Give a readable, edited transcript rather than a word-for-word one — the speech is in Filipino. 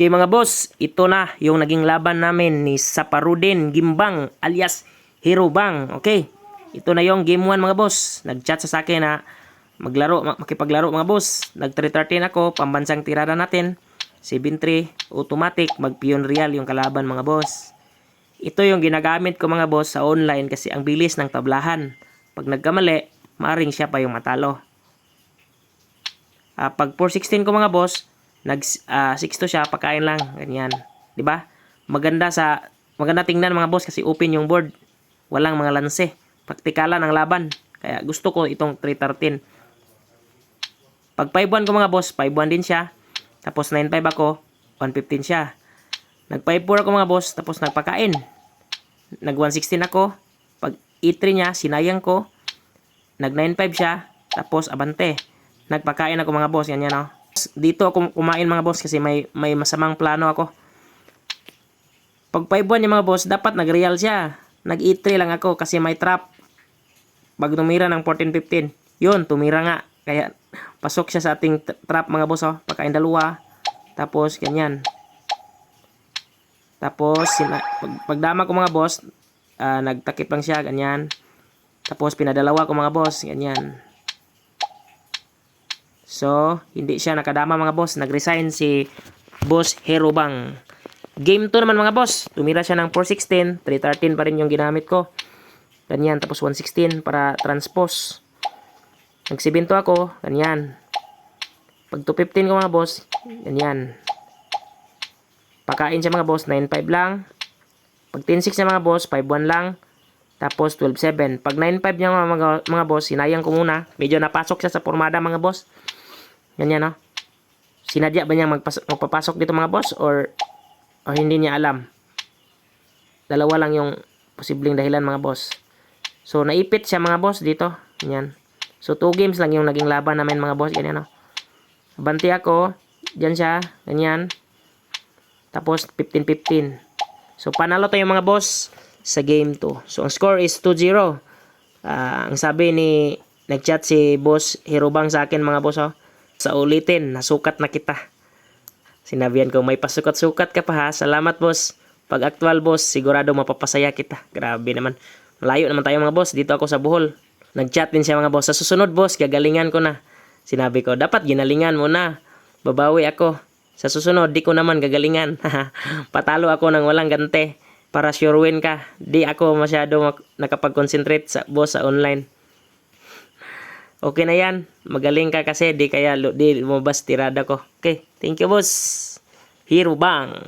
Okay mga boss, ito na yung naging laban namin ni Saparudin Gimbang alias Hero Bang. Okay, ito na yung game 1 mga boss. Nag-chat sa akin na makipaglaro mga boss. Nag-313 ako, pambansang tirada natin. 7-3, automatic, mag-pion real yung kalaban mga boss. Ito yung ginagamit ko mga boss sa online kasi ang bilis ng tablahan. Pag nagkamali, maaring siya pa yung matalo. Pag 416 ko mga boss, nag 6 to siya, pakain lang, ganyan. 'Di ba? Maganda tingnan mga boss kasi open yung board. Walang mga lanse. Praktikalan ang laban. Kaya gusto ko itong 313. Pag 5-1 ko mga boss, 5-1 din siya. Tapos 9-5 ako, 115 siya. Nag 5-4 ako mga boss, tapos nagpakain. Nag 116 ako. Pag E3 niya, sinayang ko. Nag 9-5 siya, tapos abante. Nagpakain ako mga boss, ganyan oh. Dito ako kumain mga boss kasi may masamang plano ako. Pag 5-1 yung mga boss, dapat nag-real siya. Nag-E3 lang ako kasi may trap. Pag tumira ng 14-15, yun, tumira nga. Kaya pasok siya sa ating trap mga boss oh. Pagkain dalawa. Tapos ganyan. Tapos pagdama ko mga boss, nagtakip lang siya, ganyan. Tapos pinadalawa ko mga boss, ganyan. So, hindi siya nakadama mga boss. Nag-resign si Boss Hero Bang. Game 2 naman mga boss. Tumira siya ng 416. 313 pa rin yung ginamit ko. Ganyan. Tapos 116 para transpose. Nag-7 ako. Ganyan. Pag 215 ko mga boss. Ganyan. Pakain siya mga boss. 9-5 lang. Pag 10-6 niya mga boss. 5-1 lang. Tapos 12-7. Pag 9-5 niya mga boss. Sinayang ko muna. Medyo napasok siya sa formada mga boss. Ganyan no. Sinadya ba niya magpapasok dito mga boss or hindi niya alam? Dalawa lang yung posibleng dahilan mga boss. So naipit siya mga boss dito. Ganyan. So 2 games lang yung naging laban namin mga boss. Ganyan no. Abanti ako. Diyan siya. Ganyan. Tapos 15-15. So panalo tayo mga boss sa game 2. So ang score is 2-0. Ang sabi ni nagchat si Boss Hero Bang sa akin mga boss oh. Sa ulitin, nasukat na kita. Sinabihan ko, may pasukat-sukat ka pa ha. Salamat boss. Pag actual boss, sigurado mapapasaya kita. Grabe naman. Malayo naman tayo mga boss. Dito ako sa Bohol. Nag-chat din siya mga boss. Sa susunod boss, gagalingan ko na. Sinabi ko, dapat ginalingan mo na. Babawi ako. Sa susunod, di ko naman gagalingan. Patalo ako ng walang gante. Para sure win ka. Di ako masyado nakapag-concentrate sa boss sa online. Okay na yan. Magaling ka kasi di lumabas tirada ko. Okay. Thank you boss. Hero Bang.